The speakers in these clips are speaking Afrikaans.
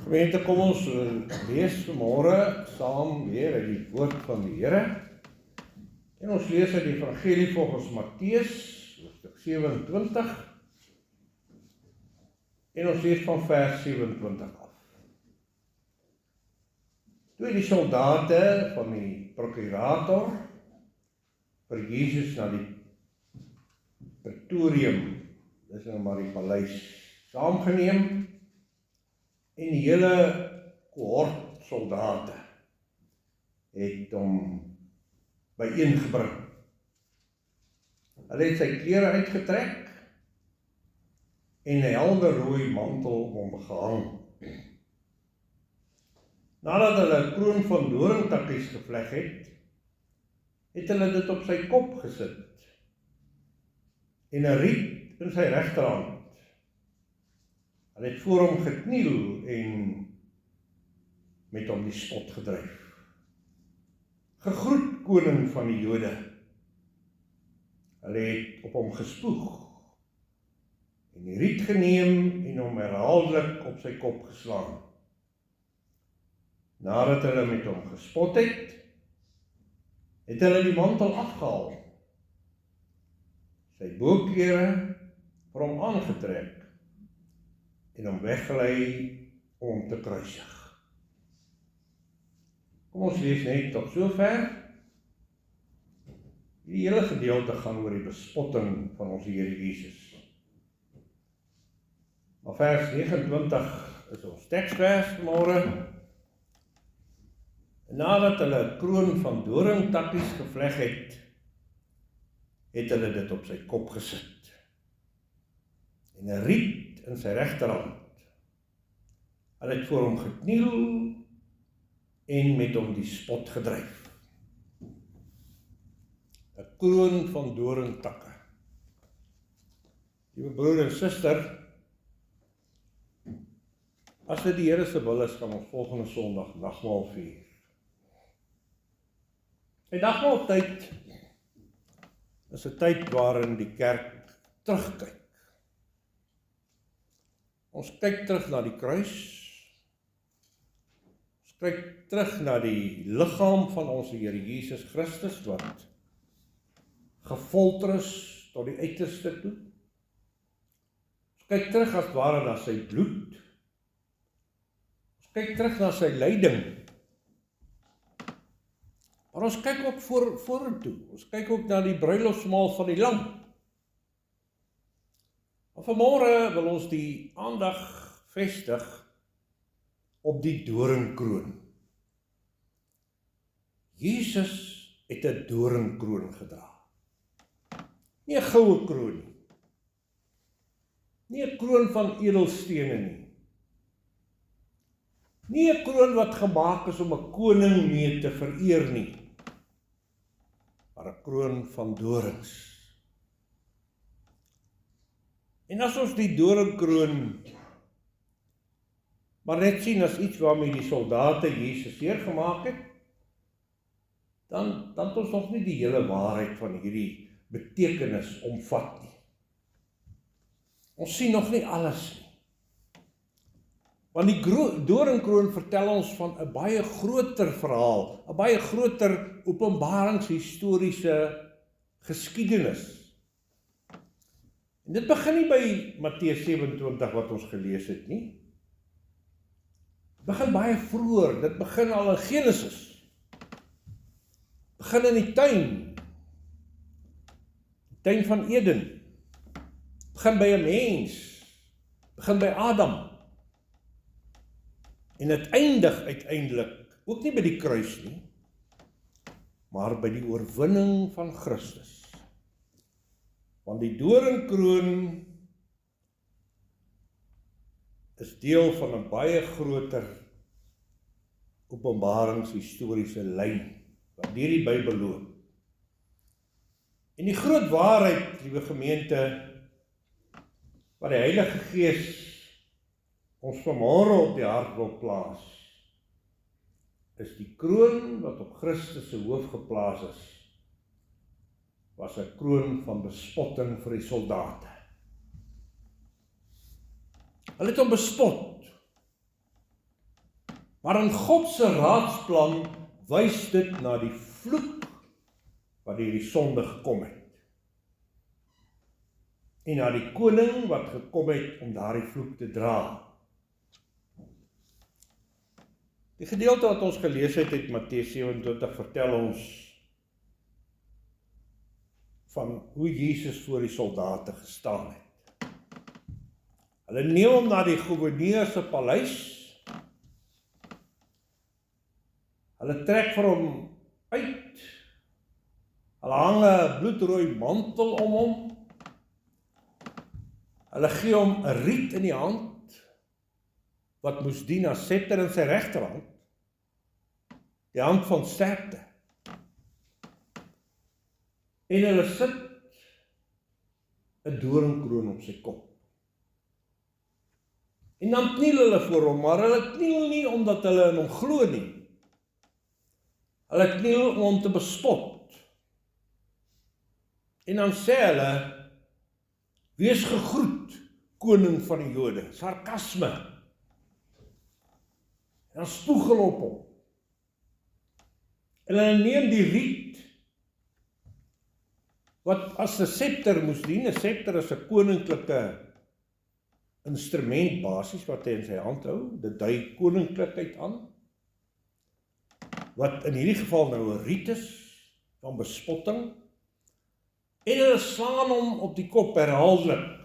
Gemeente, kom ons lees vanmôre saam weer uit die woord van die Here. En ons lees uit die Evangelie volgens Matteus, hoofstuk 27. En ons lees van vers 27 af. Toe die soldate van die prokurator vir Jesus na die Praetorium, dis nou maar die paleis, saamgeneem, en die hele kohort soldate het hom byeengebring. Hulle het sy klere uitgetrek en 'n helder rooi mantel om hom gehang. Nadat hulle 'n kroon van doringtakkies gevleg het, het hulle dit op sy kop gesit en 'n riet in sy regterhand. Hulle het voor hom gekniel en met hom die spot gedryf. Gegroet koning van die Jode. Hulle het op hom gespoeg en die riet geneem en hom herhaaldelik op sy kop geslaan. Nadat hulle met hom gespot het, het hulle die mantel afgehaal, sy boklere vir hom aangetrek en hom weggelei om hom te kruisig. Kom ons lees net tot sover. Die hele gedeelte gaan oor die bespotting van ons Here Jesus. Maar vers 29 is ons teksvers vanmôre. Nadat hulle 'n kroon van doringtakkies gevleg het, het hulle dit op sy kop gesit en 'n riet in sy regterhand. Hulle het voor hom gekniel en met hom die spot gedryf. 'n Kroon van doringtakke. Liewe broer en suster, as dit die Here se wil is, gaan ons volgende Sondag nagmaal vier. En nagmaaltyd is 'n tyd waarin die kerk terugkyk. Ons kyk terug na die kruis. Ons kyk terug na die liggaam van ons Here Jesus Christus wat gefolter is tot die uiterste toe. Ons kyk terug as ware na sy bloed. Ons kyk terug na sy lyding. Maar ons kyk ook vorentoe. Ons kyk ook na die bruilofsmaal van die Lam. Maar vanmôre wil ons die aandag vestig op die doringkroon. Jesus het 'n doringkroon gedra. Nie 'n goue kroon nie. Nie 'n kroon van edelstene nie. Nie 'n kroon wat gemaak is om 'n koning mee te vereer nie. Maar 'n kroon van dorings. En as ons die doringkroon maar net sien as iets waarmee die soldate Jesus seergemaak het, dan het ons nog nie die hele waarheid van hierdie betekenis omvat nie. Ons sien nog nie alles nie. Want die doringkroon vertel ons van 'n baie groter verhaal, 'n baie groter openbaringshistoriese geskiedenis. En dit begin nie by Matteus 27 wat ons gelees het nie. Dit begin baie vroeër, dit begin al in Genesis. Begin in die tuin van Eden. Begin by 'n mens, begin by Adam. En dit eindig uiteindelik, ook nie by die kruis nie, maar by die oorwinning van Christus. Want die doringkroon is deel van 'n baie groter openbaringshistoriese lyn wat deur die Bybel loop. En die groot waarheid, liewe gemeente, wat die Heilige Gees ons vanmôre op die hart wil plaas, is die kroon wat op Christus se hoof geplaas is, was 'n kroon van bespotting vir die soldate. Hulle het hom bespot. Maar in God se raadsplan wys dit na die vloek wat deur die sonde gekom het. En na die koning wat gekom het om daardie vloek te dra. Die gedeelte wat ons gelees het uit Matteus 27 vertel ons van hoe Jesus voor die soldate gestaan het. Hulle neem hom na die gouverneur se paleis. Hulle trek vir hom uit. Hulle hang 'n bloedrooi mantel om hom. Hulle gee hom 'n riet in die hand, wat moes dien as scepter in sy regterhand, die hand van sterkte. En hulle sit 'n doringkroon op sy kop. En dan kniel hulle voor hom, maar hulle kniel nie omdat hulle in hom glo nie. Hulle kniel om hom te bespot. En dan sê hulle, wees gegroet, koning van die Jode. Sarkasme. En dan spoeg hulle op hom. En hulle neem die riet, wat as 'n scepter moes dien. 'n Scepter is 'n koninklike instrument basies wat hy in sy hand hou. Dit dui koninklikheid aan. Wat in hierdie geval nou 'n riet is van bespotting. En hulle slaan hom op die kop herhaaldelik.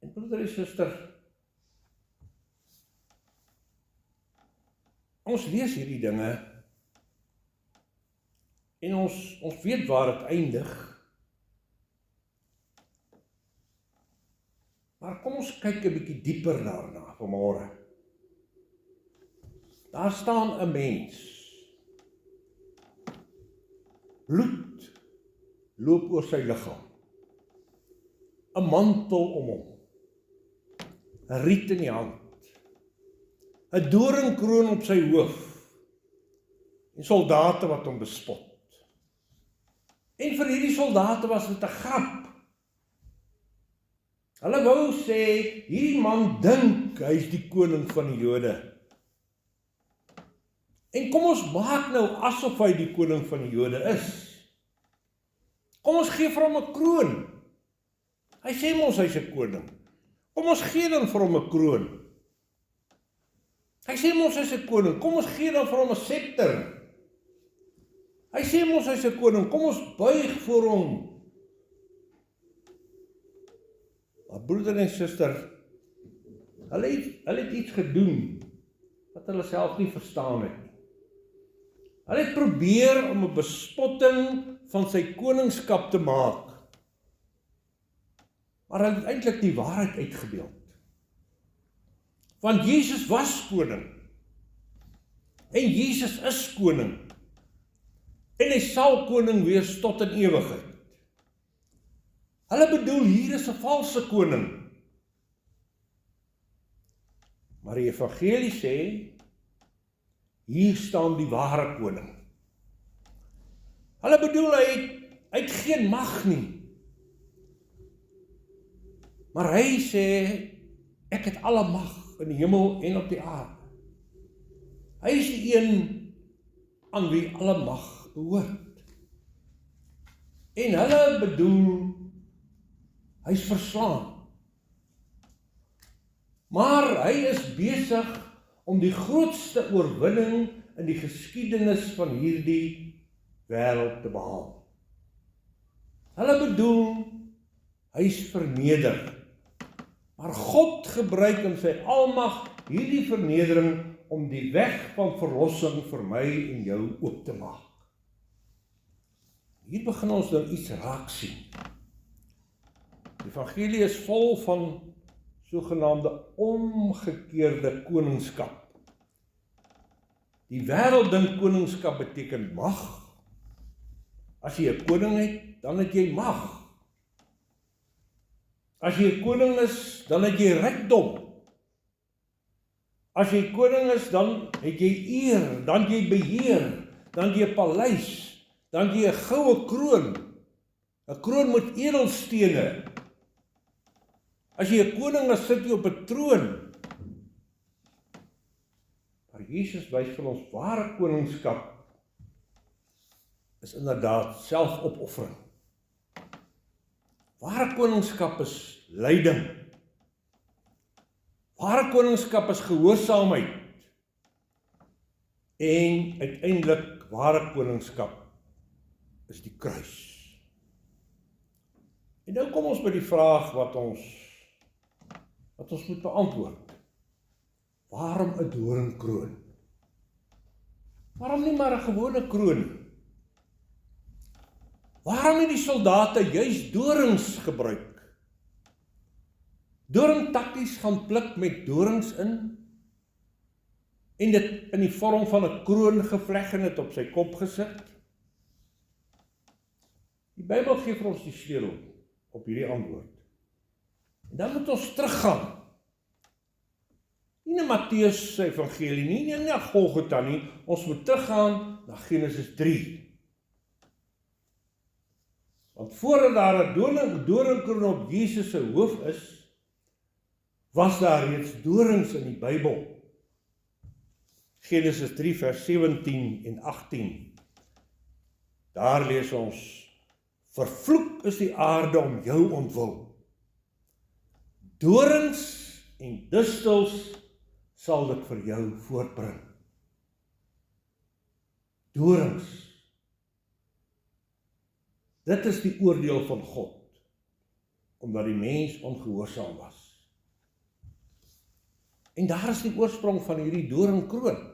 En broeder en suster, ons lees hierdie dinge en ons weet waar dit eindig. Maar kom ons kyk 'n bietjie dieper daarna vanmôre. Daar staan 'n mens. Bloed loop oor sy liggaam. 'n Mantel om hom. 'n Riet in die hand. 'n Doringkroon op sy hoof. En soldate wat hom bespot. En vir hierdie soldate was dit 'n grap. Hulle wou sê, hierdie man dink hy is die koning van die Jode. En kom ons maak nou asof hy die koning van die Jode is. Kom ons gee vir hom 'n kroon. Hy sê mos hy's 'n koning. Kom ons gee dan vir hom 'n kroon. Hy sê mos hy's 'n koning. Kom ons gee dan vir hom 'n scepter. Hy sê mos hy's 'n koning. Kom ons buig voor hom. Maar broeder en suster, hulle het iets gedoen wat hulle self nie verstaan het nie. Hulle het probeer om 'n bespotting van sy koningskap te maak. Maar hulle het eintlik die waarheid uitgebeeld. Want Jesus was koning. En Jesus is koning. En hy sal koning wees tot in ewigheid. Hulle bedoel hier is 'n valse koning. Maar die evangelie sê, hier staan die ware koning. Hulle bedoel hy het geen mag nie. Maar hy sê, ek het alle mag in die hemel en op die aarde. Hy is die een aan wie alle mag behoort. En hulle bedoel, hy is verslaan. Maar hy is besig om die grootste oorwinning in die geskiedenis van hierdie wêreld te behaal. Hulle bedoel, hy is verneder. Maar God gebruik in sy almag hierdie vernedering om die weg van verlossing vir my en jou oop te maak. Hier begin ons nou iets raak sien. Die evangelie is vol van sogenaamde omgekeerde koningskap. Die wêreld dink koningskap beteken mag. As jy 'n koning het, dan het jy mag. As jy 'n koning is, dan het jy rykdom. As jy koning is, dan het jy eer, dan het jy beheer, dan het jy 'n paleis, dan het jy 'n goue kroon. 'n Kroon met edelstene. As jy 'n koning is, sit jy op 'n troon. Maar Jesus wys vir ons ware koningskap is inderdaad selfopoffering. Ware koningskap is lyding. Ware koningskap is gehoorsaamheid. En uiteindelik ware koningskap is die kruis. En nou kom ons by die vraag wat ons moet beantwoord. Waarom 'n doringkroon? Waarom nie maar 'n gewone kroon nie? Waarom het die soldate juis dorings gebruik? Doringtakkies gaan pluk met dorings in en dit in die vorm van 'n kroon gevleg en dit op sy kop gesit. Die Bybel gee vir ons die sleutel op hierdie antwoord. En dan moet ons teruggaan. Nie na Matteus se evangelie nie, nie na Golgotha nie, ons moet teruggaan na Genesis 3. Want voordat daar 'n doringkroon op Jesus se hoof is, was daar reeds dorings in die Bybel. Genesis 3 vers 17 en 18. Daar lees ons: vervloek is die aarde om jou ontwil. Dorings en distels sal dit vir jou voortbring. Dorings. Dit is die oordeel van God, omdat die mens ongehoorsaam was. En daar is die oorsprong van hierdie doringkroon.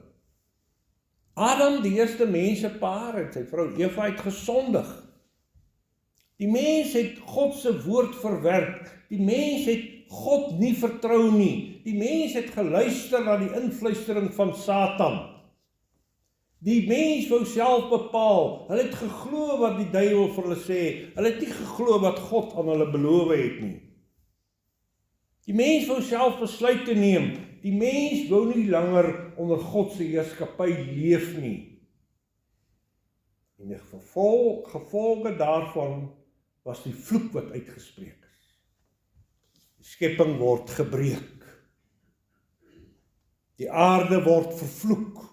Adam, die eerste mensepaar, het sy vrou Eva het gesondig. Die mens het God se woord verwerp. Die mens het God nie vertrou nie. Die mens het geluister na die invluistering van Satan. Die mens wou self bepaal. Hulle het geglo wat die duiwel vir hulle sê. Hulle het nie geglo wat God aan hulle beloof het nie. Die mens wou self besluite neem. Die mens wou nie langer onder God se heerskappy leef nie. En die gevolge daarvan was die vloek wat uitgespreek is. Die skepping word gebreek. Die aarde word vervloek.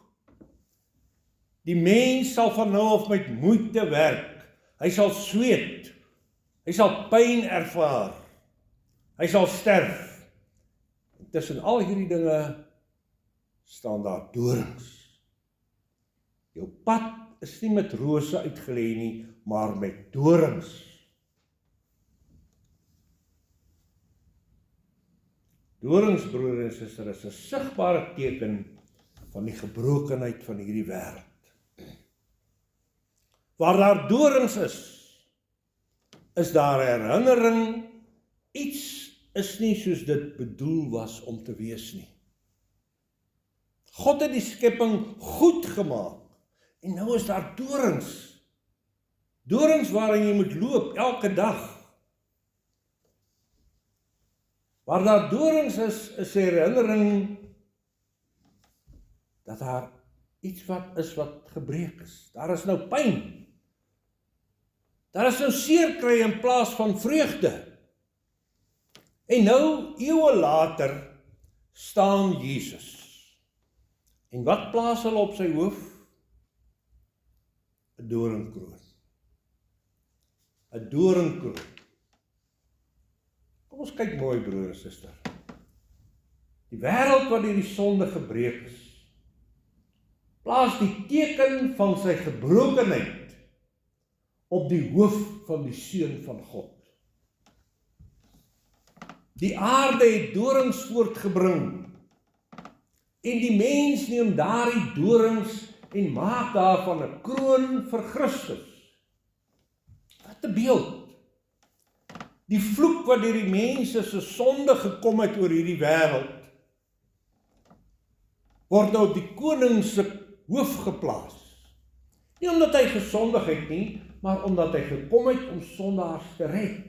Die mens sal van nou af met moeite werk. Hy sal sweet. Hy sal pyn ervaar. Hy sal sterf. Tussen al hierdie dinge staan daar dorings. Jou pad is nie met rose uitgelê nie, maar met dorings. Dorings, broer en suster, is 'n sigbare teken van die gebrokenheid van hierdie wêreld. Waar daar dorings is daar herinnering, iets is nie soos dit bedoel was om te wees nie. God het die skepping goed gemaak, en nou is daar dorings. Dorings waarin jy moet loop, elke dag. Waar daar dorings is herinnering, dat daar iets wat gebreek is. Daar is nou pyn. Daar is nou seer kry in plaas van vreugde. En nou, eeue later, staan Jesus. En wat plaas hulle op sy hoof? 'n doringkroon. 'n doringkroon. Kom ons kyk mooi, broer en suster. Die wêreld wat deur die sonde gebreek is, plaas die teken van sy gebrokenheid op die hoof van die Seun van God. Die aarde het dorings voortgebring, en die mens neem daardie dorings en maak daarvan 'n kroon vir Christus. Wat 'n beeld! Die vloek wat deur die mense se sonde gekom het oor hierdie wêreld, word nou op die koning se hoof geplaas. Nie omdat hy gesondig het nie, maar omdat hy gekom het om sondaars te red.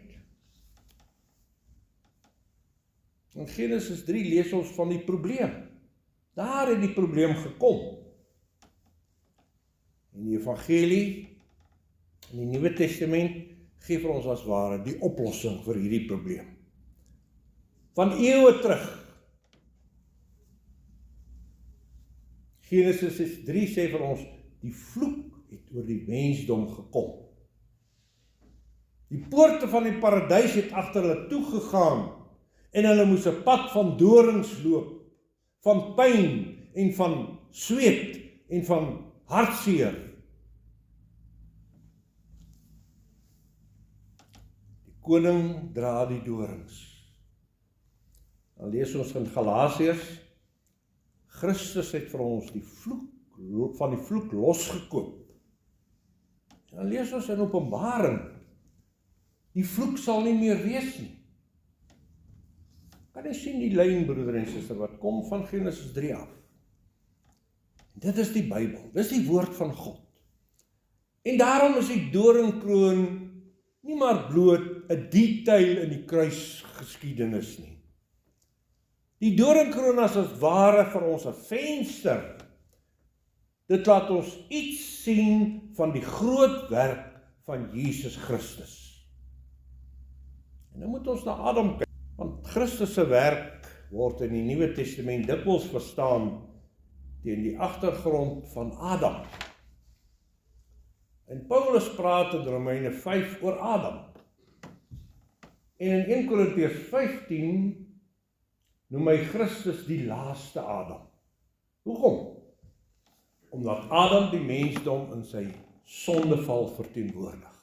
In Genesis 3 lees ons van die probleem. Daar het die probleem gekom. In die evangelie, in die Nuwe Testament, gee vir ons as ware die oplossing vir hierdie probleem. van eeue terug. Genesis 3 sê vir ons, die vloek het oor die mensdom gekom. Die poorte van die paradys het agter hulle toegegaan, en hulle moes 'n pad van dorings loop, van pyn en van sweet en van hartseer. Die koning dra die dorings. Dan lees ons in Galasiërs, Christus het vir ons die vloek van die vloek losgekoop. Dan lees ons in Openbaring, die vloek sal nie meer wees nie. Kan jy sien die lyn, broeder en suster, wat kom van Genesis 3 af? Dit is die Bybel, dit is die woord van God. En daarom is die doringkroon nie maar bloot 'n detail in die kruisgeskiedenis nie. Die doringkroon is as ware vir ons 'n venster. Dit laat ons iets sien van die groot werk van Jesus Christus. En nou moet ons na Adam kyk, want Christus se werk word in die Nuwe Testament dikwels verstaan teen die agtergrond van Adam. En Paulus praat in Romeine 5 oor Adam. En in 1 Korintiërs 15 noem hy Christus die laaste Adam. Hoekom? Omdat Adam die mensdom in sy sondeval verteenwoordig.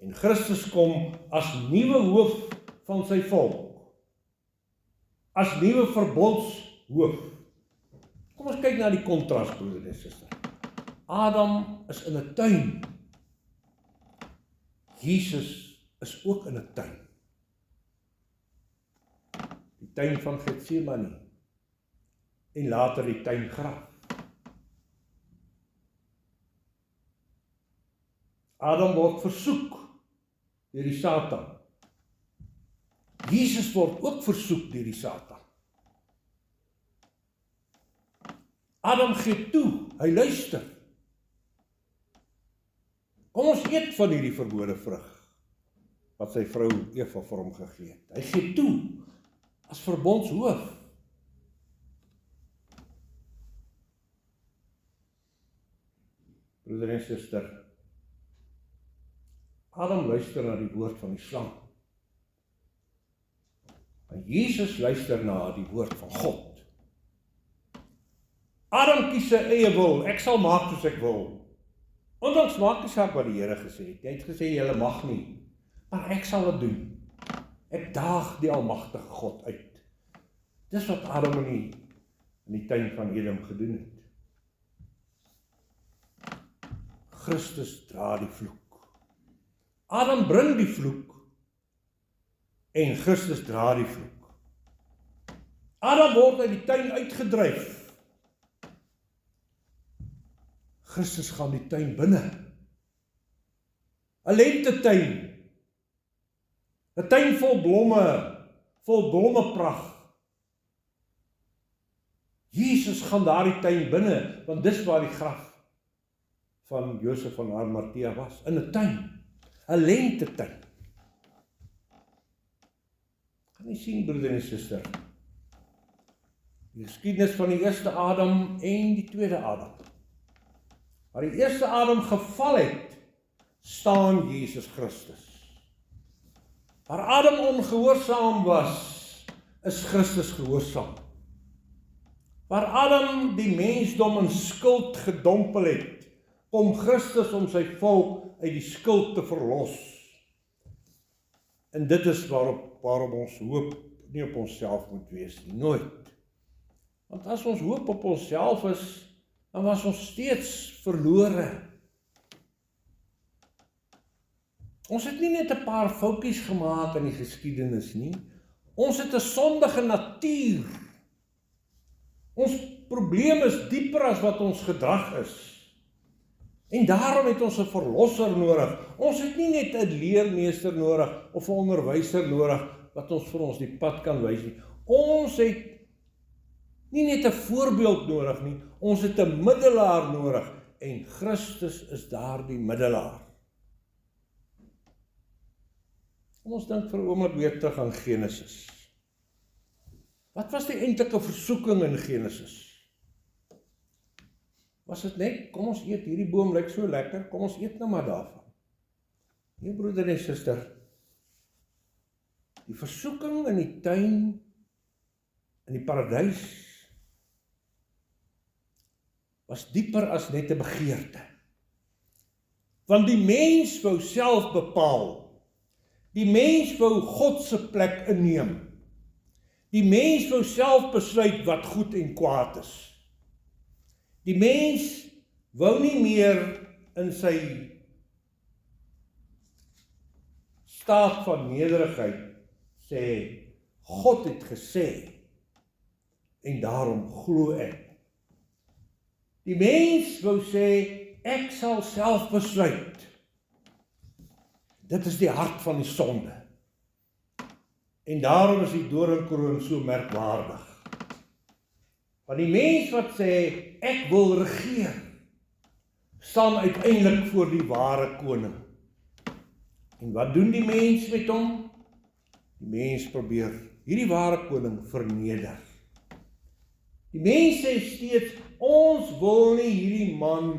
En Christus kom as nuwe hoof van sy volk. As nuwe verbondshoof. Kom ons kyk na die kontras, broeder en suster. Adam is in 'n tuin. Jesus is ook in 'n tuin. Die tuin van Getsemane. En later die tuin graf. Adam word versoek deur die Satan. Jesus word ook versoek deur die Satan. Adam gee toe, hy luister. Kom ons eet van hierdie verbode vrug, wat sy vrou Eva vir hom gegee het. Hy gee toe, as verbondshoof. Broeder en suster, Adam luister na die woord van die slang. En Jesus luister na die woord van God. Adam kies sy eie wil, ek sal maak soos ek wil. Ondanks maak nie saak wat die Here gesê het. Hy het gesê, julle mag nie, maar ek sal dit doen. Ek daag die almagtige God uit. Dis wat Adam in die tuin van Eden gedoen het. Christus dra die vloek. Adam bring die vloek en Christus dra die vloek. Adam word uit die tuin uitgedryf. Christus gaan die tuin binne. 'n lentetuin. 'n tuin vol blommepragt. Jesus gaan daardie tuin binne, want dis waar die graf van Josef van Arimatea was, in 'n tuin. 'n lentetuin. Kan jy sien, broeder en suster, die geskiedenis van die eerste Adam en die tweede Adam. Waar die eerste Adam geval het, staan Jesus Christus. Waar Adam ongehoorsaam was, is Christus gehoorsaam. Waar Adam die mensdom in skuld gedompel het, kom Christus om sy volk uit die skuld te verlos. En dit is waarop ons hoop nie op onsself moet wees nie, nooit. Want as ons hoop op onsself is, dan was ons steeds verlore. Ons het nie net 'n paar foutjies gemaak in die geskiedenis nie. Ons het 'n sondige natuur. Ons probleem is dieper as wat ons gedrag is. En daarom het ons 'n verlosser nodig. Ons het nie net 'n leermeester nodig of 'n onderwyser nodig wat ons vir ons die pad kan wys nie. Ons het nie net 'n voorbeeld nodig nie, ons het 'n middelaar nodig en Christus is daardie middelaar. Kom ons dink vir 'n oomblik weer terug aan Genesis. Wat was die eintlike versoeking in Genesis? Was dit net, kom ons eet, hierdie boom lyk so lekker, kom ons eet nou maar daarvan. Nee, broeder en suster, die versoeking in die tuin, in die paradys, was dieper as net 'n begeerte. Want die mens wou self bepaal. Die mens wou God se plek inneem. Die mens wou self besluit wat goed en kwaad is. Die mens wou nie meer in sy staat van nederigheid sê, God het gesê, en daarom glo ek. Die mens wou sê, ek sal self besluit. Dit is die hart van die sonde. En daarom is die doringkroon so merkwaardig. Want die mens wat sê, ek wil regeer, staan uiteindelik voor die ware koning. En wat doen die mens met hom? Die mens probeer hierdie ware koning verneder. Die mens sê steeds, ons wil nie hierdie man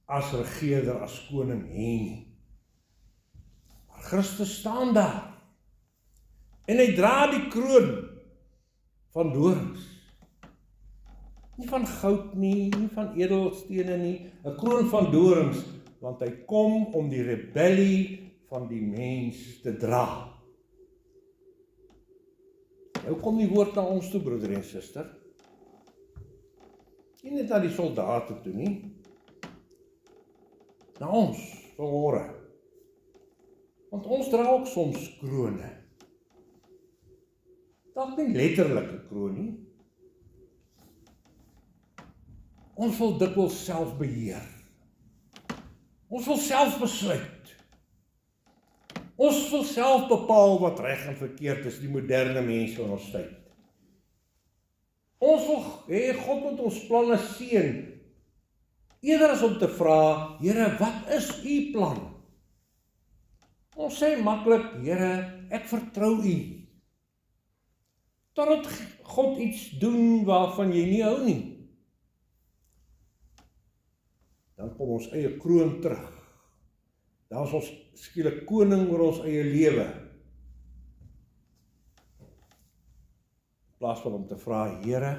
as regeerder, as koning hê nie. Maar Christus staan daar. En hy dra die kroon van dorings. Nie van goud nie, nie van edelstene nie, 'n kroon van dorings, want hy kom om die rebellie van die mens te dra. Nou kom die woord na ons toe, broeder en suster. Nie net na die soldate toe nie, na ons, vanmôre. Want ons dra ook soms krone. Dalk nie letterlike kroon nie. Ons wil dikwels self beheer. Ons wil self besluit. Ons wil self bepaal wat reg en verkeerd is, die moderne mense van ons tyd. Ons wil hê God moet ons planne seën, eerder as om te vra, Here, wat is u plan? Ons sê maklik, Here, ek vertrou u. Totdat God iets doen waarvan jy nie hou nie. Dan kom ons eie kroon terug. Dan is ons skielik koning oor ons eie lewe. In plaas van om te vra, Here,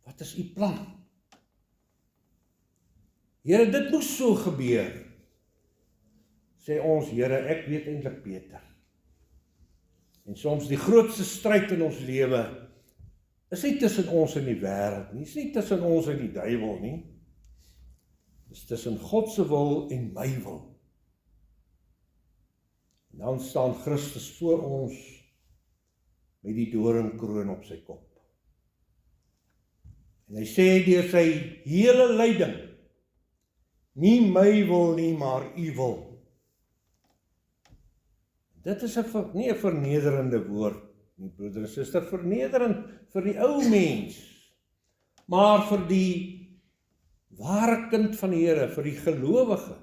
wat is u plan? Here, dit moes so gebeur. Sê ons, Here, ek weet eintlik beter. En soms die grootste stryd in ons lewe is nie tussen ons en die wêreld nie, is nie tussen ons en die duiwel nie. Dis tussen God se wil en my wil. En dan staan Christus voor ons met die doringkroon op sy kop. En hy sê deur sy hele lyding, nie my wil nie, maar u wil. Dit is nie 'n vernederende woord nie, broeder en suster, vernederend vir die ou mens, maar vir die ware kind van die Here, vir die gelowige,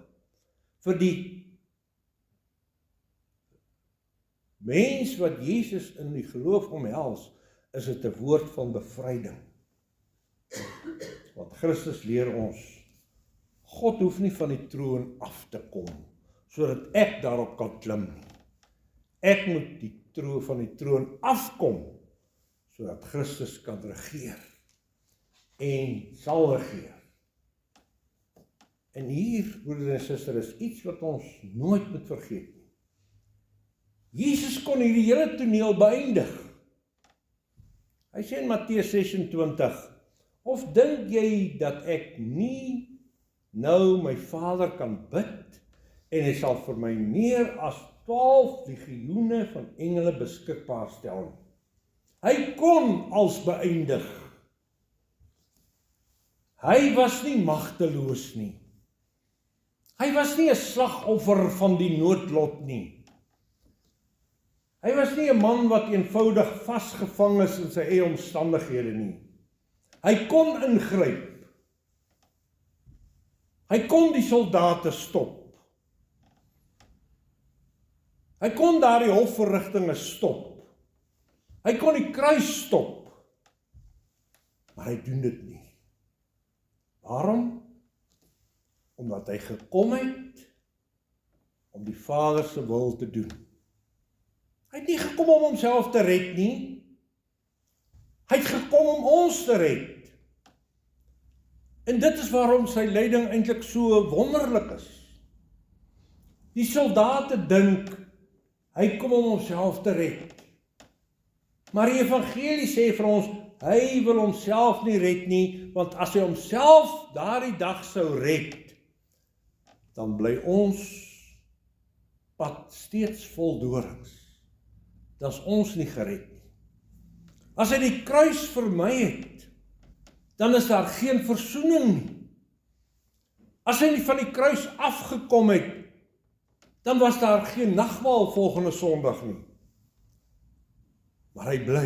vir die mens wat Jesus in die geloof omhels, is dit 'n woord van bevryding. Want Christus leer ons, God hoef nie van die troon af te kom, sodat ek daarop kan klim nie. Ek moet van die troon afkom, sodat Christus kan regeer, en sal regeer. En hier, broeder en suster, is iets wat ons nooit moet vergeet nie. Jesus kon hierdie hele toneel beëindig. Hy sê in Matteus 26, of dink jy dat ek nie nou my Vader kan bid, en hy sal vir my meer as 12 legioene van engele beskikbaar stel. Hy kon als beëindig. Hy was nie magteloos nie. Hy was nie 'n slagoffer van die noodlot nie. Hy was nie 'n man wat eenvoudig vasgevang is in sy eie omstandighede nie. Hy kon ingryp. Hy kon die soldate stop. Hy kon daardie hofverrigtinge stop. Hy kon die kruis stop. Maar hy doen dit nie. Waarom? Omdat hy gekom het om die Vader se wil te doen. Hy het nie gekom om homself te red nie. Hy het gekom om ons te red. En dit is waarom sy lyding eintlik so wonderlik is. Die soldate dink, hy kom om homself te red. Maar die evangelie sê vir ons, hy wil homself nie red nie, want as hy homself daardie dag sou red, dan bly ons pad steeds vol dorings. Dan is ons nie gered nie. As hy die kruis vermy het, dan is daar geen versoening nie. As hy nie van die kruis afgekom het, dan was daar geen nagmaal volgende Sondag nie. Maar hy bly.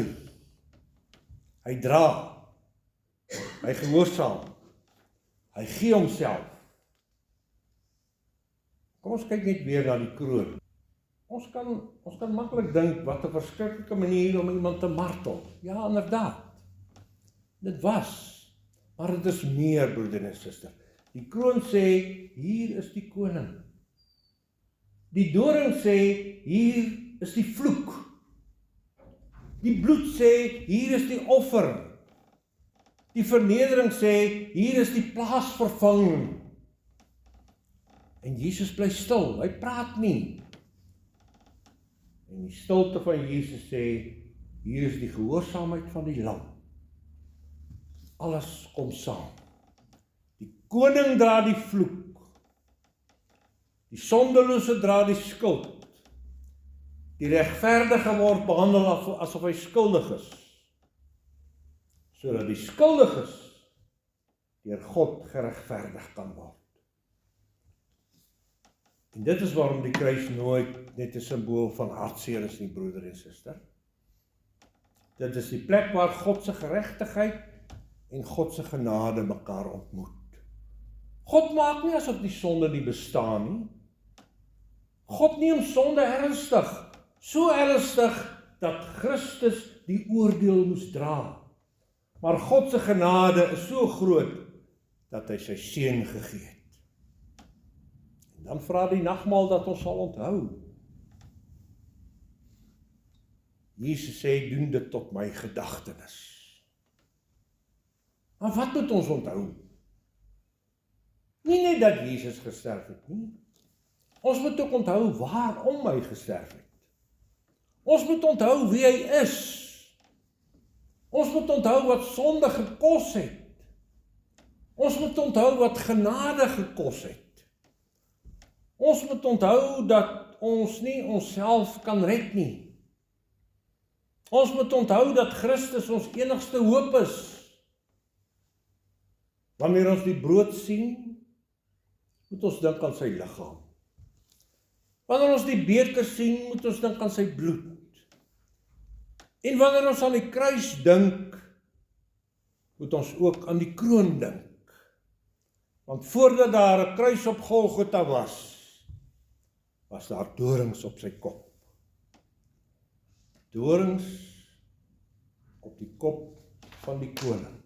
Hy dra. Hy gehoorsaam. Hy gee homself. Kom ons kyk net weer na die kroon. Ons kan maklik dink, wat 'n verskriklike manier om iemand te martel. Ja, inderdaad. Dit was. Maar dit is meer, broeder en suster. Die kroon sê, hier is die koning. Die doring sê, hier is die vloek. Die bloed sê, hier is die offer. Die vernedering sê, hier is die plaasvervanging. En Jesus bly stil, hy praat nie. En die stilte van Jesus sê, hier is die gehoorsaamheid van die lam. Alles kom saam. Die koning dra die vloek. Die sondelose dra die skuld. Die regverdige word behandel asof hy skuldig is. Sodat die skuldiges deur God geregverdig kan word. En dit is waarom die kruis nooit net 'n simbool van hartseer is nie, broeder en suster. Dit is die plek waar God se geregtigheid en God se genade mekaar ontmoet. God maak nie asof die sonde nie bestaan nie. God neem sonde ernstig, so ernstig dat Christus die oordeel moes dra. Maar God se genade is so groot dat hy sy seun gegee het. En dan vra die nagmaal dat ons sal onthou. Jesus sê, doen dit tot my gedagtenis. Maar wat moet ons onthou? Nie net dat Jesus gesterf het nie. Ons moet ook onthou waarom hy gesterf het. Ons moet onthou wie hy is. Ons moet onthou wat sonde gekos het. Ons moet onthou wat genade gekos het. Ons moet onthou dat ons nie onsself kan red nie. Ons moet onthou dat Christus ons enigste hoop is. Wanneer ons die brood sien, moet ons dink aan sy liggaam. Wanneer ons die beker sien, moet ons dink aan sy bloed. En wanneer ons aan die kruis dink, moet ons ook aan die kroon dink. Want voordat daar 'n kruis op Golgotha was daar dorings op sy kop. Dorings op die kop van die koning.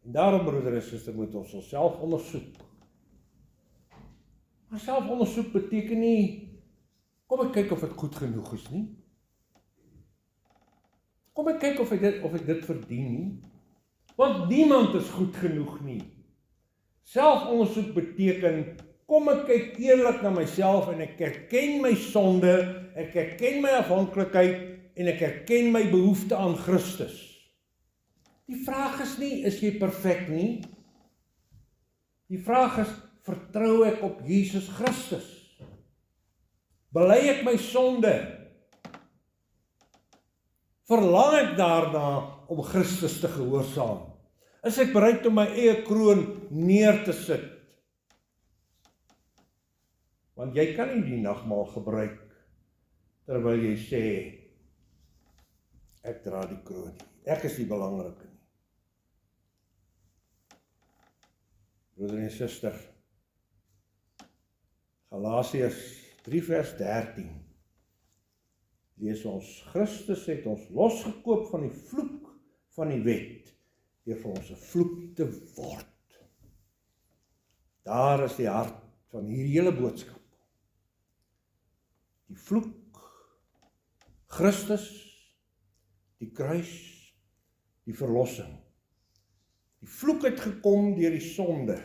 En daarom, broeder en suster, moet ons onsself ondersoek. Maar selfondersoek beteken nie, kom ek kyk of ek goed genoeg is nie. Kom ek kyk of ek dit verdien nie. Want niemand is goed genoeg nie. Selfondersoek beteken, kom ek kyk eerlik na myself en ek erken my sonde, ek erken my afhanklikheid en ek erken my behoefte aan Christus. Die vraag is nie, is jy perfek nie? Die vraag is, vertrou ek op Jesus Christus? Bely ek my sonde? Verlang ek daarna om Christus te gehoorsaam? Is ek bereid om my eie kroon neer te sit? Want jy kan nie die nagmaal gebruik terwyl jy sê, ek dra die kroon nie. Ek is die belangrike nie. Broeder en suster, Galasiërs 3 vers 13, lees ons, Christus het ons losgekoop van die vloek van die wet, deur vir ons 'n vloek te word. Daar is die hart van hierdie hele boodskap. Die vloek, Christus, die kruis, die verlossing. Die vloek het gekom deur die sonde.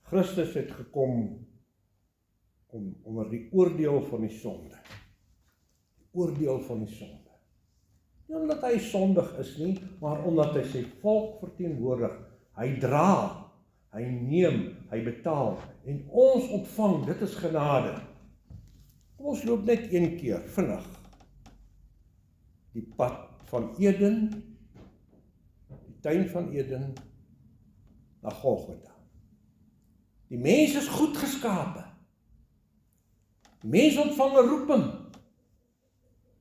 Christus het gekom onder die oordeel van die sonde. Die oordeel van die sonde. Nie omdat hy sondig is nie, maar omdat hy sy volk verteenwoordig. Hy dra, hy neem, hy betaal. En ons ontvang, dit is genade. Kom ons loop net een keer, vinnig. Die pad van Eden, die tuin van Eden, na Golgotha. Die mens is goed geskape. Die mens ontvang 'n roeping,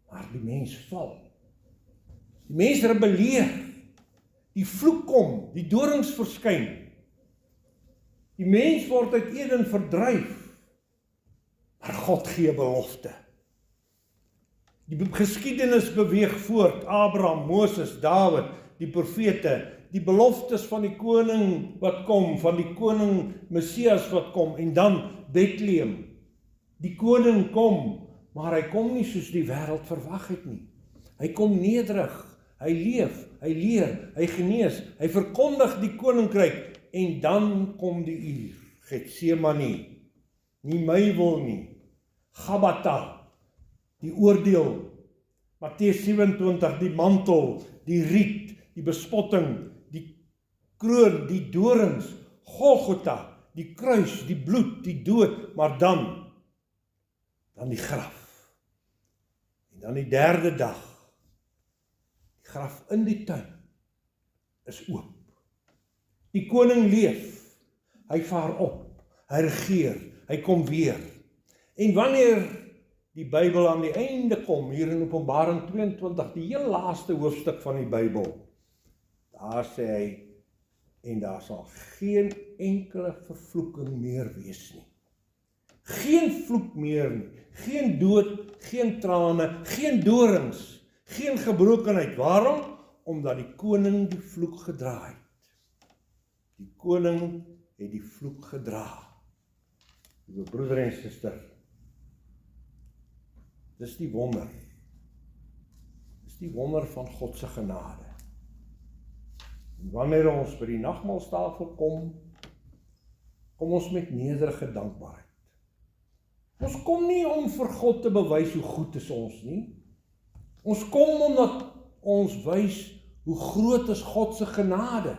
maar die mens val. Die mens rebelleer, die vloek kom, die dorings verskyn. Die mens word uit Eden verdryf, maar God gee belofte. Die geskiedenis beweeg voort, Abraham, Moses, Dawid, die profete, die beloftes van die koning wat kom, van die koning Messias wat kom, en dan Bethlehem. Die koning kom, maar hy kom nie soos die wêreld verwag het nie. Hy kom nederig, hy leef, hy leer, hy genees, hy verkondig die koninkryk, en dan kom die uur, Getsemane, nie my wil nie, Gabata, die oordeel, Matteus 27, die mantel, die riet, die bespotting, die kroon, die dorings, Golgotha, die kruis, die bloed, die dood, maar dan die graf. En dan die derde dag, die graf in die tuin is oop. Die koning leef, hy vaar op, hy regeer, hy kom weer. En wanneer die Bybel aan die einde kom, hier in Openbaring 22, die heel laaste hoofstuk van die Bybel, daar sê hy, en daar sal geen enkele vervloeking meer wees nie. Geen vloek meer nie, geen dood, geen trane, geen dorings, geen gebrokenheid. Waarom? Omdat die koning die vloek gedra het. Die koning het die vloek gedra. Liewe broeder en suster, dis die wonder. Dis die wonder van God se genade. En wanneer ons by die nagmaaltafel kom ons met nederige dankbaarheid. Ons kom nie om vir God te bewys hoe goed is ons nie. Ons kom omdat ons wys hoe groot is God se genade.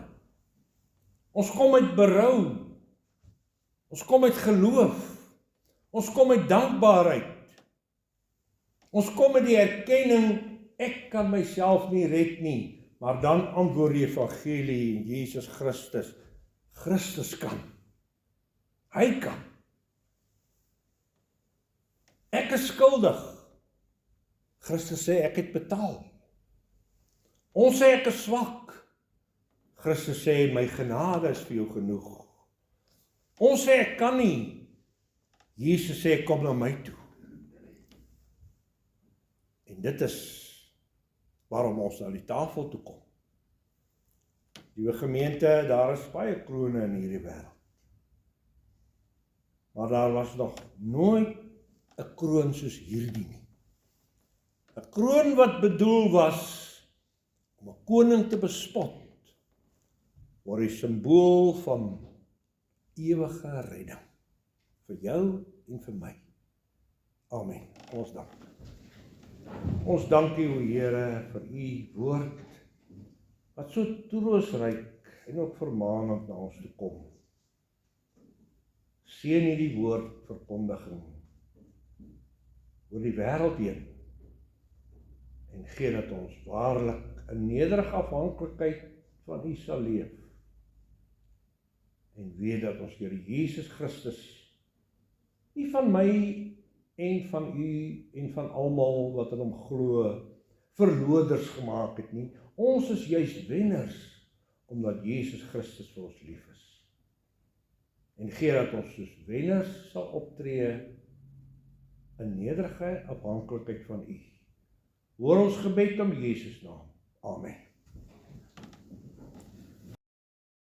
Ons kom met berou. Ons kom met geloof. Ons kom met dankbaarheid. Ons kom met die erkenning, ek kan myself nie red nie, maar dan antwoord die evangelie en Jesus Christus. Christus kan. Hy kan. Ek is skuldig. Christus sê ek het betaal. Ons sê ek is swak. Christus sê my genade is vir jou genoeg. Ons sê ek kan nie. Jesus sê kom na my toe. En dit is waarom ons na die tafel toe kom. Liewe gemeente, daar is baie krone in hierdie wêreld. Maar daar was nog nooit 'n kroon soos hierdie nie. 'n Kroon wat bedoel was om 'n koning te bespot, word die simbool van ewige redding vir jou en vir my. Amen. Ons dank. Ons dank U, Here, vir U woord wat so troostryk en ook vermaanend na ons toe kom. Seën hierdie woord verkondiging oor die wêreld heen en gee dat ons waarlik in nederige afhanklikheid van U sal leef en weet dat ons Here Jesus Christus nie van my en van U en van almal wat in hom glo verloders gemaak het nie. Ons is juis wenners omdat Jesus Christus vir ons lief is. en gee dat ons soos wenners sal optree in nederige afhanklikheid van U. Hoor ons gebed om Jesus naam. Amen.